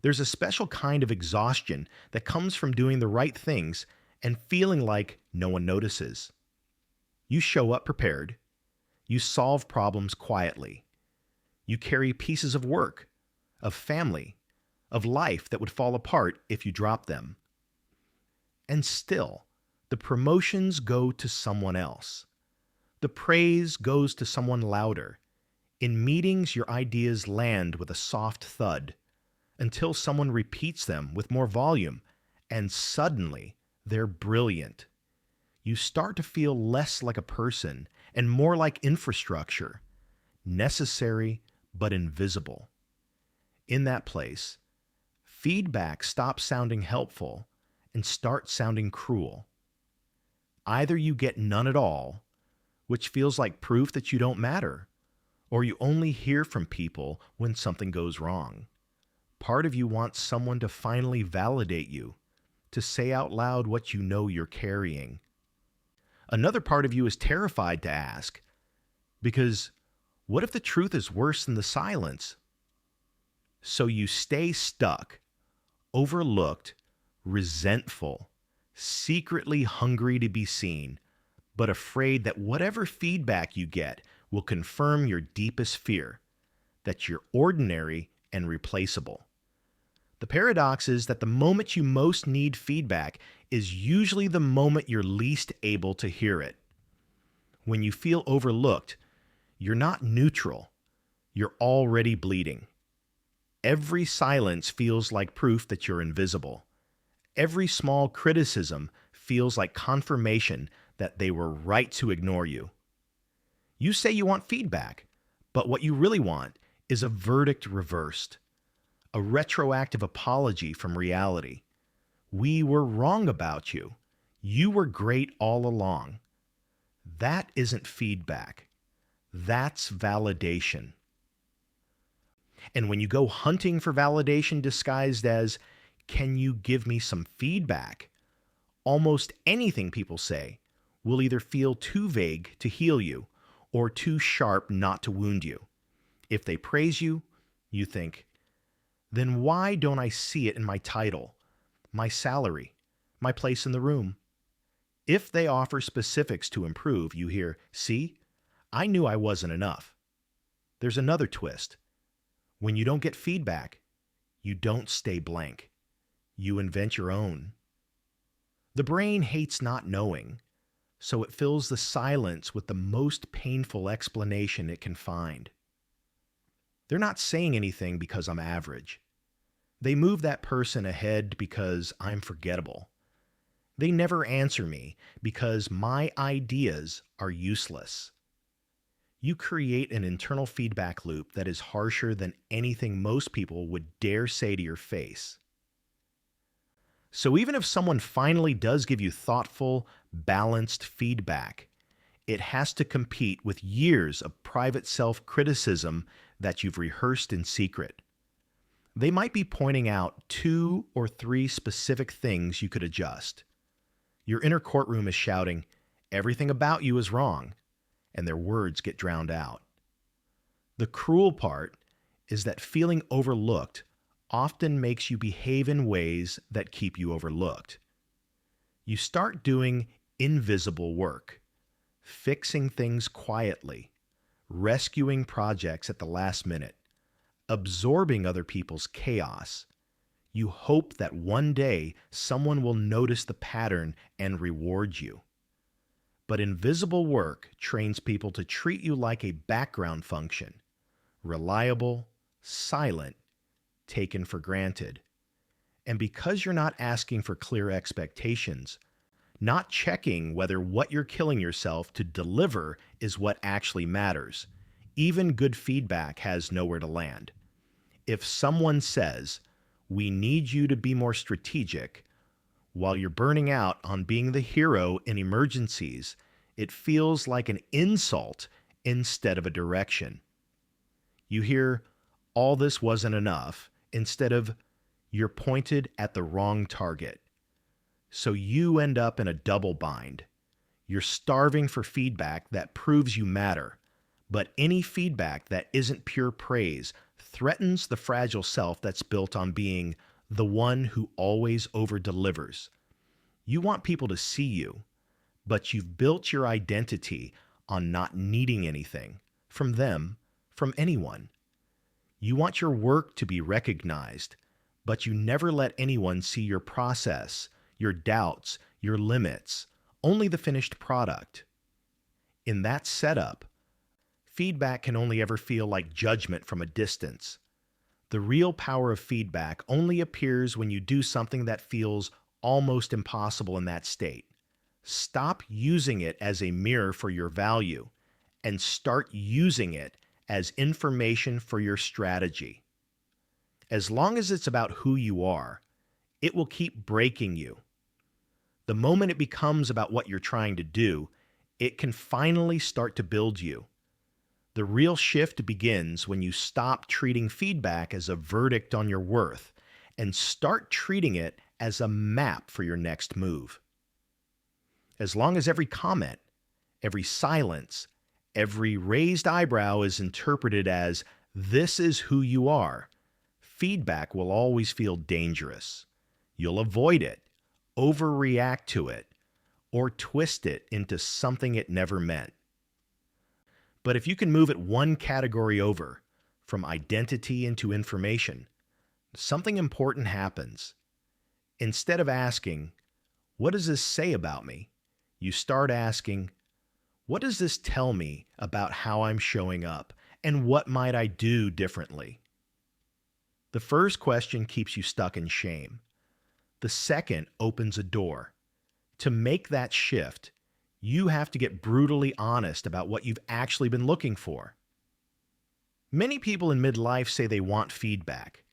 There's a special kind of exhaustion that comes from doing the right things and feeling like no one notices. You show up prepared. You solve problems quietly. You carry pieces of work, of family, of life that would fall apart if you drop them. And still, the promotions go to someone else. The praise goes to someone louder. In meetings, your ideas land with a soft thud until someone repeats them with more volume, and suddenly they're brilliant. You start to feel less like a person and more like infrastructure, necessary but invisible. In that place, feedback stops sounding helpful and starts sounding cruel. Either you get none at all, which feels like proof that you don't matter, or you only hear from people when something goes wrong. Part of you wants someone to finally validate you, to say out loud what you know you're carrying. Another part of you is terrified to ask, because what if the truth is worse than the silence? So you stay stuck, overlooked, resentful, secretly hungry to be seen, but afraid that whatever feedback you get will confirm your deepest fear, that you're ordinary and replaceable. The paradox is that the moment you most need feedback is usually the moment you're least able to hear it. When you feel overlooked, you're not neutral. You're already bleeding. Every silence feels like proof that you're invisible. Every small criticism feels like confirmation that they were right to ignore you. You say you want feedback, but what you really want is a verdict reversed, a retroactive apology from reality. We were wrong about you. You were great all along. That isn't feedback. That's validation. And when you go hunting for validation disguised as, "Can you give me some feedback?" almost anything people say will either feel too vague to heal you or too sharp not to wound you. If they praise you, you think, then why don't I see it in my title, my salary, my place in the room? If they offer specifics to improve, you hear, "See, I knew I wasn't enough." There's another twist. When you don't get feedback, you don't stay blank. You invent your own. The brain hates not knowing, so it fills the silence with the most painful explanation it can find. They're not saying anything because I'm average. They move that person ahead because I'm forgettable. They never answer me because my ideas are useless. You create an internal feedback loop that is harsher than anything most people would dare say to your face. So even if someone finally does give you thoughtful, balanced feedback, it has to compete with years of private self-criticism that you've rehearsed in secret. They might be pointing out 2 or 3 specific things you could adjust. Your inner courtroom is shouting, "Everything about you is wrong," and their words get drowned out. The cruel part is that feeling overlooked often makes you behave in ways that keep you overlooked. You start doing invisible work, fixing things quietly, rescuing projects at the last minute, absorbing other people's chaos. You hope that one day someone will notice the pattern and reward you. But invisible work trains people to treat you like a background function, reliable, silent, taken for granted. And because you're not asking for clear expectations, not checking whether what you're killing yourself to deliver is what actually matters, even good feedback has nowhere to land. If someone says, "We need you to be more strategic," while you're burning out on being the hero in emergencies, it feels like an insult instead of a direction. You hear, "All this wasn't enough," instead of, "You're pointed at the wrong target." So you end up in a double bind. You're starving for feedback that proves you matter, but any feedback that isn't pure praise threatens the fragile self that's built on being the one who always over-delivers. You want people to see you, but you've built your identity on not needing anything from them, from anyone. You want your work to be recognized, but you never let anyone see your process, your doubts, your limits, only the finished product. In that setup, feedback can only ever feel like judgment from a distance. The real power of feedback only appears when you do something that feels almost impossible in that state. Stop using it as a mirror for your value and start using it as information for your strategy. As long as it's about who you are, it will keep breaking you. The moment it becomes about what you're trying to do, it can finally start to build you. The real shift begins when you stop treating feedback as a verdict on your worth and start treating it as a map for your next move. As long as every comment, every silence, every raised eyebrow is interpreted as, "This is who you are," feedback will always feel dangerous. You'll avoid it, overreact to it, or twist it into something it never meant. But if you can move it one category over, from identity into information, something important happens. Instead of asking, "What does this say about me?" you start asking, "What does this tell me about how I'm showing up, and what might I do differently?" The first question keeps you stuck in shame. The second opens a door. To make that shift, you have to get brutally honest about what you've actually been looking for. Many people in midlife say they want feedback,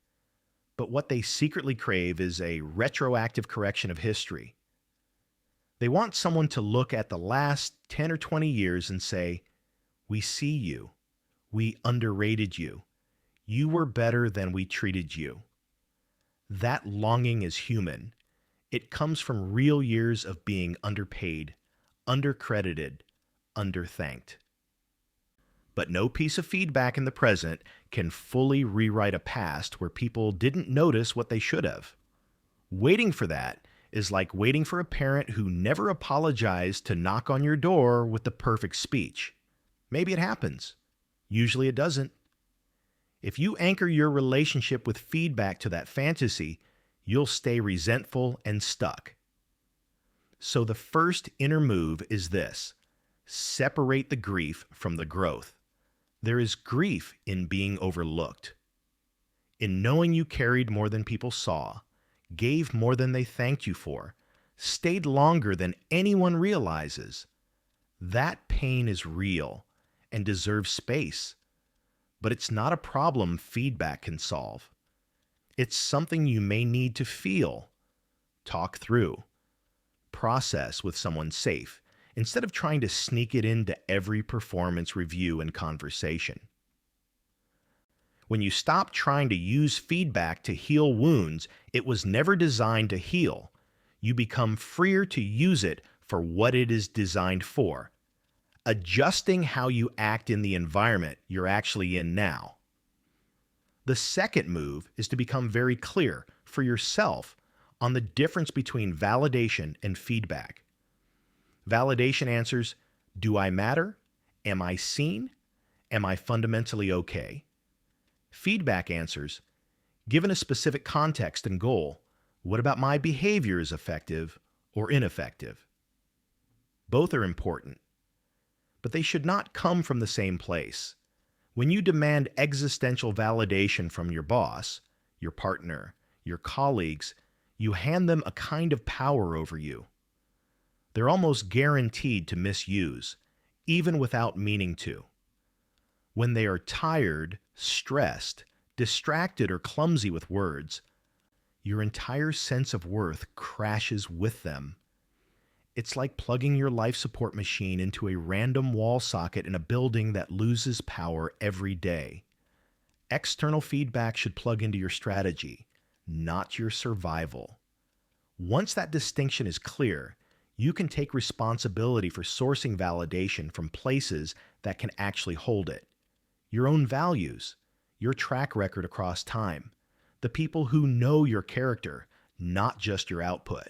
but what they secretly crave is a retroactive correction of history. They want someone to look at the last 10 or 20 years and say, "We see you. We underrated you. You were better than we treated you." That longing is human. It comes from real years of being underpaid, undercredited, underthanked. But no piece of feedback in the present can fully rewrite a past where people didn't notice what they should have. Waiting for that is like waiting for a parent who never apologized to knock on your door with the perfect speech. Maybe it happens. Usually it doesn't. If you anchor your relationship with feedback to that fantasy, you'll stay resentful and stuck. So the first inner move is this: separate the grief from the growth. There is grief in being overlooked, in knowing you carried more than people saw, gave more than they thanked you for, stayed longer than anyone realizes. That pain is real and deserves space, but it's not a problem feedback can solve. It's something you may need to feel, talk through, process with someone safe, instead of trying to sneak it into every performance review and conversation. When you stop trying to use feedback to heal wounds it was never designed to heal, you become freer to use it for what it is designed for, adjusting how you act in the environment you're actually in now. The second move is to become very clear for yourself on the difference between validation and feedback. Validation answers, "Do I matter? Am I seen? Am I fundamentally okay?" Feedback answers, "Given a specific context and goal, what about my behavior is effective or ineffective?" Both are important, but they should not come from the same place. When you demand existential validation from your boss, your partner, your colleagues, you hand them a kind of power over you. They're almost guaranteed to misuse, even without meaning to. When they are tired, stressed, distracted, or clumsy with words, your entire sense of worth crashes with them. It's like plugging your life support machine into a random wall socket in a building that loses power every day. External feedback should plug into your strategy, not your survival. Once that distinction is clear, you can take responsibility for sourcing validation from places that can actually hold it. Your own values, your track record across time, the people who know your character, not just your output.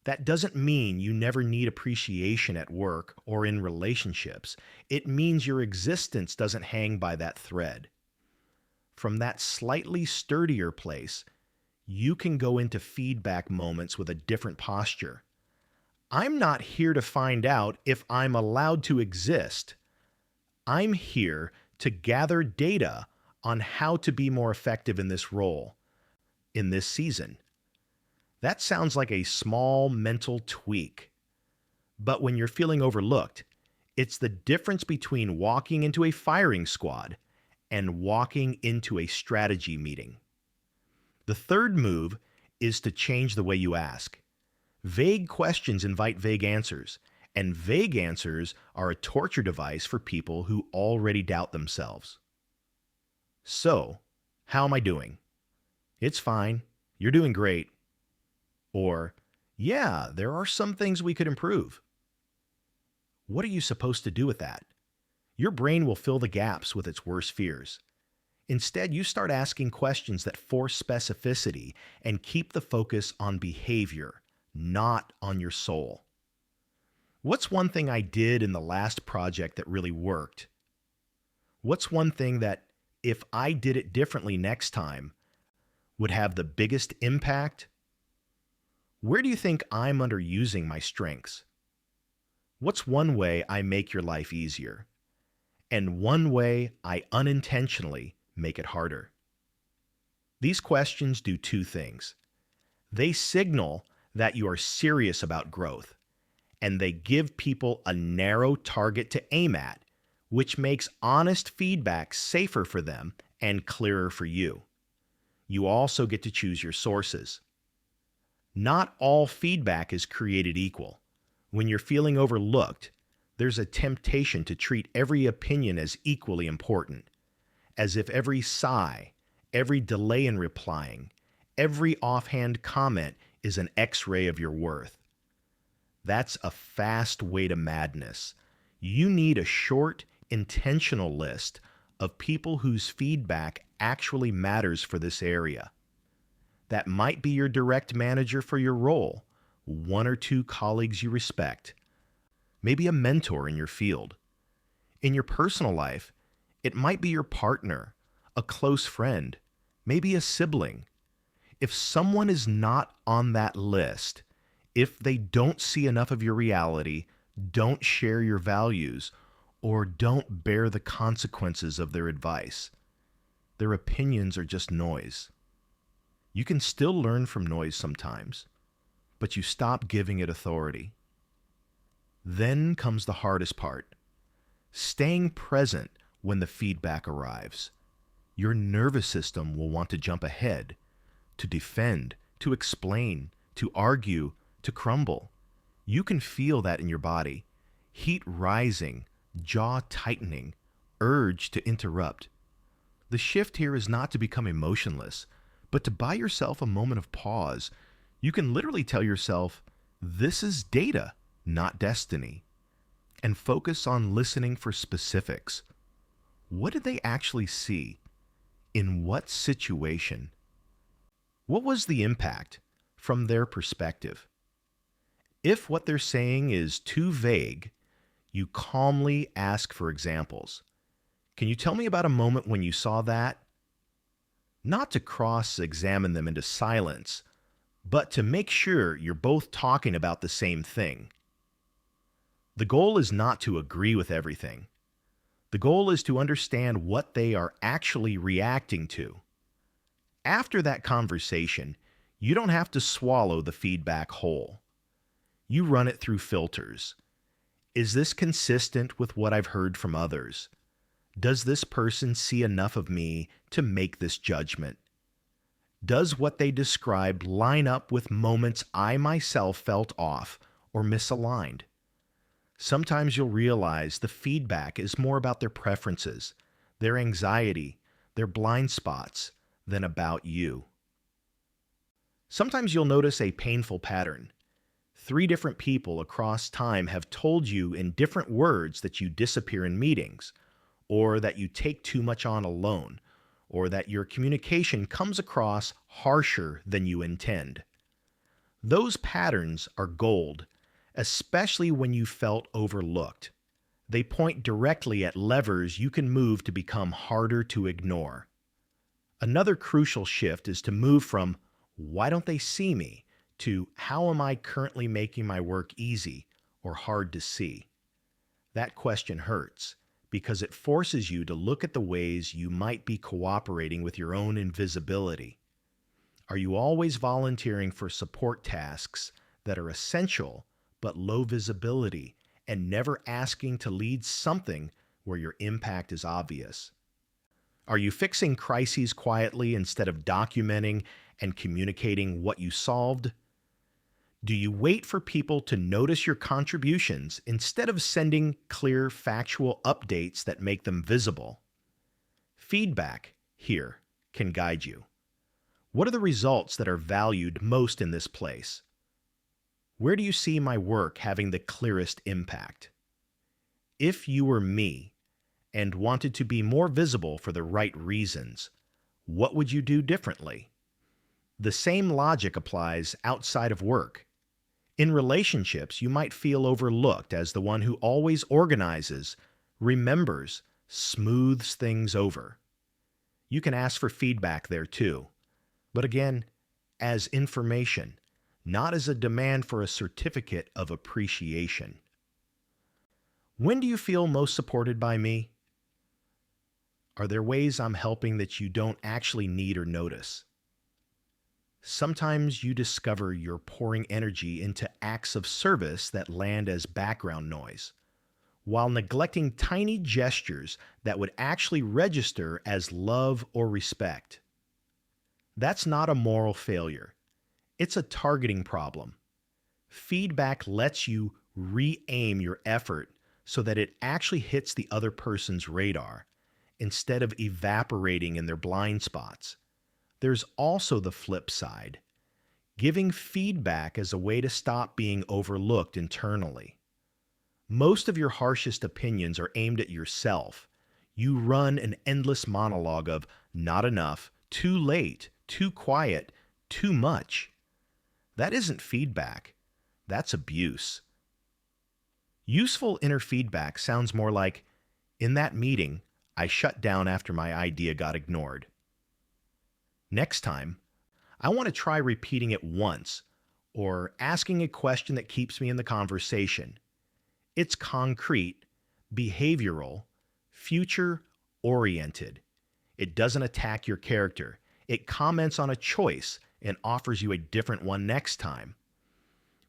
That doesn't mean you never need appreciation at work or in relationships. It means your existence doesn't hang by that thread. From that slightly sturdier place, you can go into feedback moments with a different posture. I'm not here to find out if I'm allowed to exist. I'm here to gather data on how to be more effective in this role, in this season. That sounds like a small mental tweak. But when you're feeling overlooked, it's the difference between walking into a firing squad and walking into a strategy meeting. The third move is to change the way you ask. Vague questions invite vague answers, and vague answers are a torture device for people who already doubt themselves. So, how am I doing? It's fine. You're doing great. Or, yeah, there are some things we could improve. What are you supposed to do with that? Your brain will fill the gaps with its worst fears. Instead, you start asking questions that force specificity and keep the focus on behavior, not on your soul. What's one thing I did in the last project that really worked? What's one thing that, if I did it differently next time, would have the biggest impact? Where do you think I'm underusing my strengths? What's one way I make your life easier? And one way I unintentionally make it harder? These questions do two things. They signal that you are serious about growth, and they give people a narrow target to aim at, which makes honest feedback safer for them and clearer for you. You also get to choose your sources. Not all feedback is created equal. When you're feeling overlooked, there's a temptation to treat every opinion as equally important, as if every sigh, every delay in replying, every offhand comment is an X-ray of your worth. That's a fast way to madness. You need a short, intentional list of people whose feedback actually matters for this area. That might be your direct manager for your role, one or two colleagues you respect, maybe a mentor in your field. In your personal life, it might be your partner, a close friend, maybe a sibling. If someone is not on that list, if they don't see enough of your reality, don't share your values, or don't bear the consequences of their advice, their opinions are just noise. You can still learn from noise sometimes, but you stop giving it authority. Then comes the hardest part, staying present when the feedback arrives. Your nervous system will want to jump ahead, to defend, to explain, to argue, to crumble. You can feel that in your body. Heat rising, jaw tightening, urge to interrupt. The shift here is not to become emotionless, but to buy yourself a moment of pause. You can literally tell yourself, this is data, not destiny, and focus on listening for specifics. What did they actually see? In what situation? What was the impact from their perspective? If what they're saying is too vague, you calmly ask for examples. Can you tell me about a moment when you saw that? Not to cross-examine them into silence, but to make sure you're both talking about the same thing. The goal is not to agree with everything. The goal is to understand what they are actually reacting to. After that conversation, you don't have to swallow the feedback whole. You run it through filters. Is this consistent with what I've heard from others? Does this person see enough of me to make this judgment? Does what they described line up with moments I myself felt off or misaligned? Sometimes you'll realize the feedback is more about their preferences, their anxiety, their blind spots, than about you. Sometimes you'll notice a painful pattern. 3 different people across time have told you in different words that you disappear in meetings, or that you take too much on alone, or that your communication comes across harsher than you intend. Those patterns are gold, especially when you felt overlooked. They point directly at levers you can move to become harder to ignore. Another crucial shift is to move from, "Why don't they see me?" to, "How am I currently making my work easy or hard to see?" That question hurts because it forces you to look at the ways you might be cooperating with your own invisibility. Are you always volunteering for support tasks that are essential but low visibility and never asking to lead something where your impact is obvious? Are you fixing crises quietly instead of documenting and communicating what you solved? Do you wait for people to notice your contributions instead of sending clear, factual updates that make them visible? Feedback here can guide you. What are the results that are valued most in this place? Where do you see my work having the clearest impact? If you were me and wanted to be more visible for the right reasons, what would you do differently? The same logic applies outside of work. In relationships, you might feel overlooked as the one who always organizes, remembers, smooths things over. You can ask for feedback there too. But again, as information, not as a demand for a certificate of appreciation. When do you feel most supported by me? Are there ways I'm helping that you don't actually need or notice? Sometimes you discover you're pouring energy into acts of service that land as background noise, while neglecting tiny gestures that would actually register as love or respect. That's not a moral failure. It's a targeting problem. Feedback lets you re-aim your effort so that it actually hits the other person's radar instead of evaporating in their blind spots. There's also the flip side, giving feedback as a way to stop being overlooked internally. Most of your harshest opinions are aimed at yourself. You run an endless monologue of not enough, too late, too quiet, too much. That isn't feedback. That's abuse. Useful inner feedback sounds more like, "In that meeting, I shut down after my idea got ignored. Next time, I want to try repeating it once, or asking a question that keeps me in the conversation." It's concrete, behavioral, future-oriented. It doesn't attack your character. It comments on a choice and offers you a different one next time.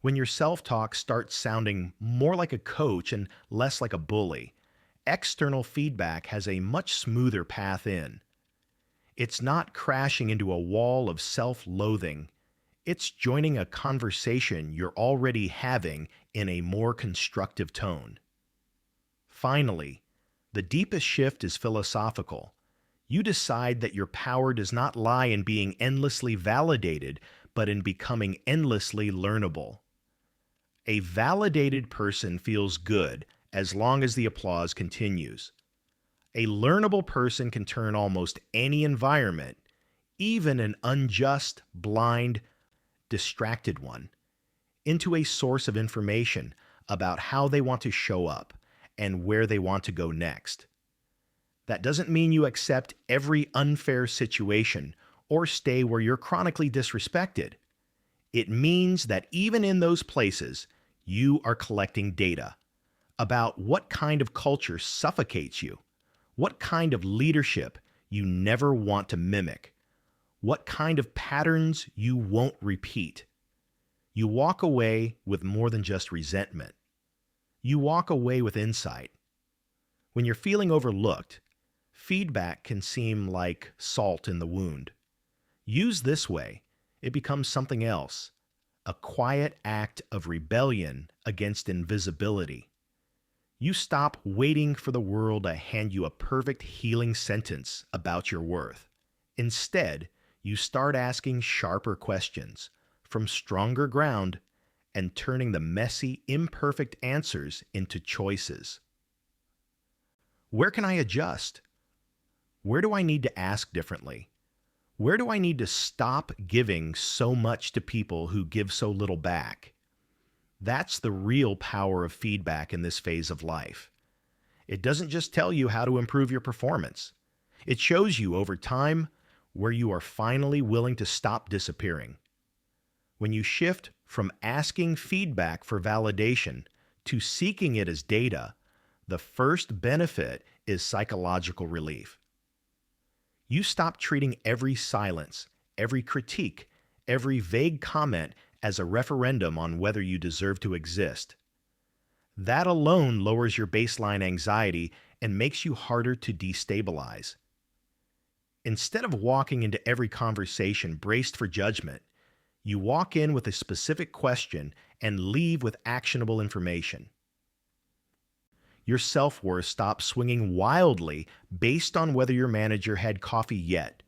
When your self-talk starts sounding more like a coach and less like a bully, external feedback has a much smoother path in. It's not crashing into a wall of self-loathing. It's joining a conversation you're already having in a more constructive tone. Finally, the deepest shift is philosophical. You decide that your power does not lie in being endlessly validated, but in becoming endlessly learnable. A validated person feels good as long as the applause continues. A learnable person can turn almost any environment, even an unjust, blind, distracted one, into a source of information about how they want to show up and where they want to go next. That doesn't mean you accept every unfair situation or stay where you're chronically disrespected. It means that even in those places, you are collecting data about what kind of culture suffocates you, what kind of leadership you never want to mimic, what kind of patterns you won't repeat. You walk away with more than just resentment. You walk away with insight. When you're feeling overlooked, feedback can seem like salt in the wound. Used this way, it becomes something else, a quiet act of rebellion against invisibility. You stop waiting for the world to hand you a perfect healing sentence about your worth. Instead, you start asking sharper questions from stronger ground and turning the messy, imperfect answers into choices. Where can I adjust? Where do I need to ask differently? Where do I need to stop giving so much to people who give so little back? That's the real power of feedback in this phase of life. It doesn't just tell you how to improve your performance. It shows you over time where you are finally willing to stop disappearing. When you shift from asking feedback for validation to seeking it as data, the first benefit is psychological relief. You stop treating every silence, every critique, every vague comment as a referendum on whether you deserve to exist. That alone lowers your baseline anxiety and makes you harder to destabilize. Instead of walking into every conversation braced for judgment, you walk in with a specific question and leave with actionable information. Your self-worth stops swinging wildly based on whether your manager had coffee yet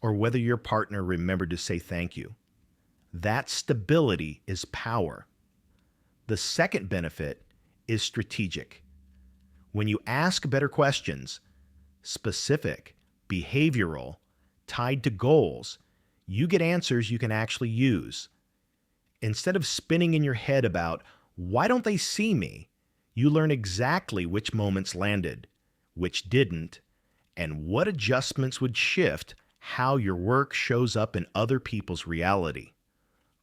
or whether your partner remembered to say thank you. That stability is power. The second benefit is strategic. When you ask better questions, specific, behavioral, tied to goals, you get answers you can actually use. Instead of spinning in your head about, why don't they see me? You learn exactly which moments landed, which didn't, and what adjustments would shift how your work shows up in other people's reality.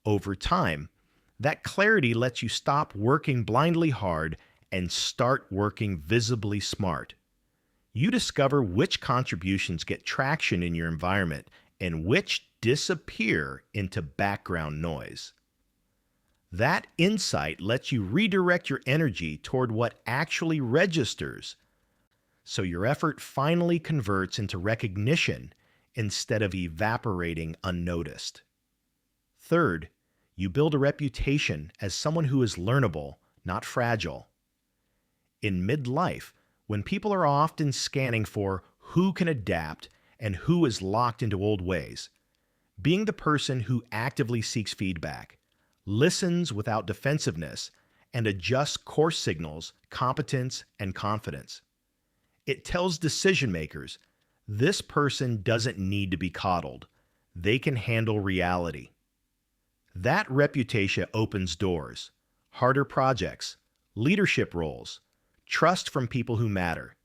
Over time, that clarity lets you stop working blindly hard and start working visibly smart. You discover which contributions get traction in your environment and which disappear into background noise. That insight lets you redirect your energy toward what actually registers, so your effort finally converts into recognition instead of evaporating unnoticed. Third, you build a reputation as someone who is learnable, not fragile. In midlife, when people are often scanning for who can adapt and who is locked into old ways, being the person who actively seeks feedback, listens without defensiveness, and adjusts core signals, competence, and confidence. It tells decision makers, this person doesn't need to be coddled. They can handle reality. That reputation opens doors, harder projects, leadership roles, trust from people who matter.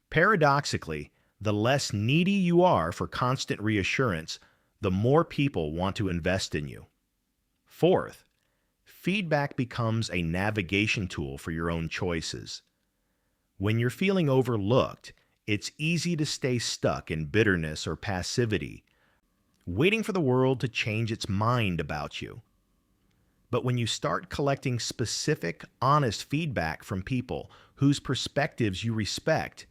Paradoxically, the less needy you are for constant reassurance, the more people want to invest in you. Fourth, feedback becomes a navigation tool for your own choices. When you're feeling overlooked, it's easy to stay stuck in bitterness or passivity, waiting for the world to change its mind about you. But when you start collecting specific, honest feedback from people whose perspectives you respect,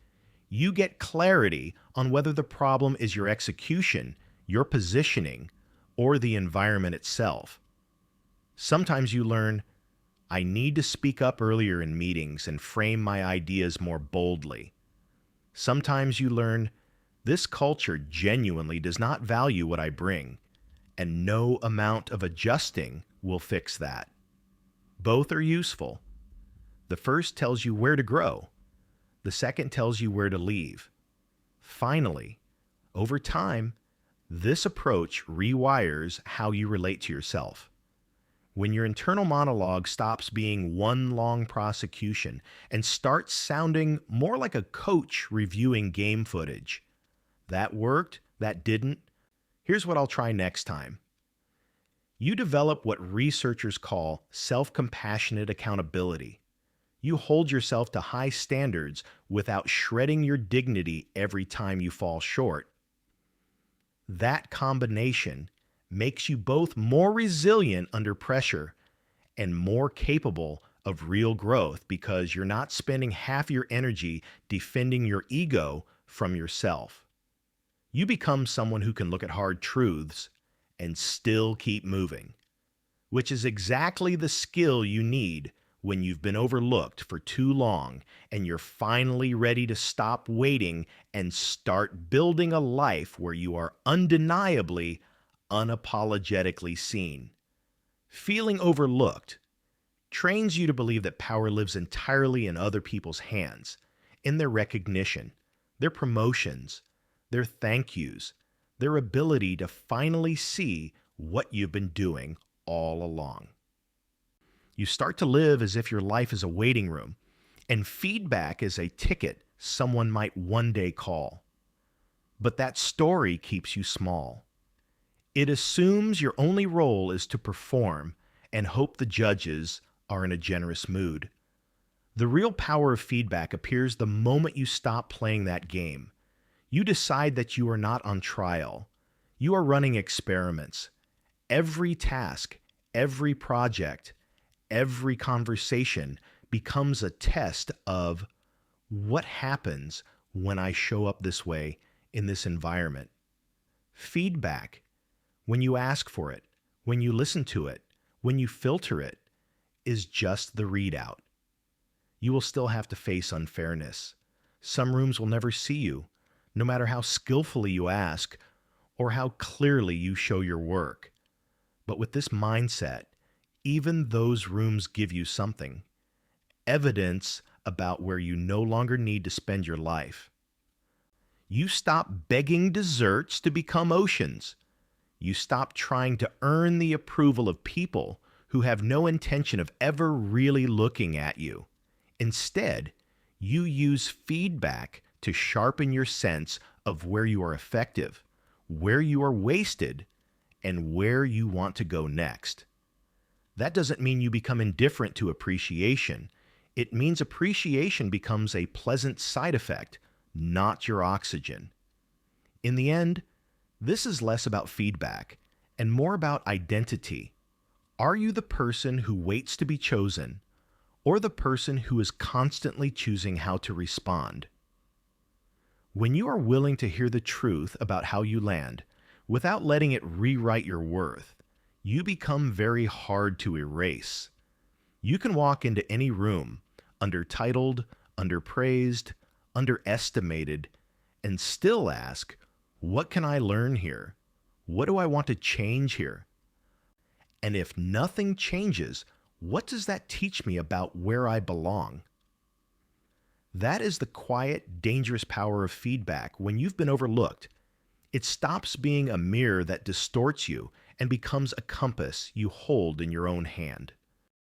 you get clarity on whether the problem is your execution, your positioning, or the environment itself. Sometimes you learn, I need to speak up earlier in meetings and frame my ideas more boldly. Sometimes you learn, this culture genuinely does not value what I bring, and no amount of adjusting will fix that. Both are useful. The first tells you where to grow. The second tells you where to leave. Finally, over time, this approach rewires how you relate to yourself. When your internal monologue stops being one long prosecution and starts sounding more like a coach reviewing game footage. That worked, that didn't. Here's what I'll try next time. You develop what researchers call self-compassionate accountability. You hold yourself to high standards without shredding your dignity every time you fall short. That combination makes you both more resilient under pressure and more capable of real growth because you're not spending half your energy defending your ego from yourself. You become someone who can look at hard truths and still keep moving, which is exactly the skill you need when you've been overlooked for too long and you're finally ready to stop waiting and start building a life where you are undeniably, unapologetically seen. Feeling overlooked trains you to believe that power lives entirely in other people's hands in their recognition, their promotions, their thank yous, their ability to finally see what you've been doing all along. You start to live as if your life is a waiting room, and feedback is a ticket someone might one day call. But that story keeps you small. It assumes your only role is to perform and hope the judges are in a generous mood. The real power of feedback appears the moment you stop playing that game. You decide that you are not on trial. You are running experiments. Every task, every project, every conversation becomes a test of what happens when I show up this way in this environment. Feedback, when you ask for it, when you listen to it, when you filter it, is just the readout. You will still have to face unfairness. Some rooms will never see you, no matter how skillfully you ask or how clearly you show your work. But with this mindset, even those rooms give you something, evidence about where you no longer need to spend your life. You stop begging desserts to become oceans. You stop trying to earn the approval of people who have no intention of ever really looking at you. Instead, you use feedback to sharpen your sense of where you are effective, where you are wasted, and where you want to go next. That doesn't mean you become indifferent to appreciation. It means appreciation becomes a pleasant side effect, not your oxygen. In the end, this is less about feedback and more about identity. Are you the person who waits to be chosen, or the person who is constantly choosing how to respond? When you are willing to hear the truth about how you land, without letting it rewrite your worth, you become very hard to erase. You can walk into any room, undertitled, underpraised, underestimated, and still ask, what can I learn here? What do I want to change here? And if nothing changes, what does that teach me about where I belong? That is the quiet, dangerous power of feedback when you've been overlooked. It stops being a mirror that distorts you and becomes a compass you hold in your own hand.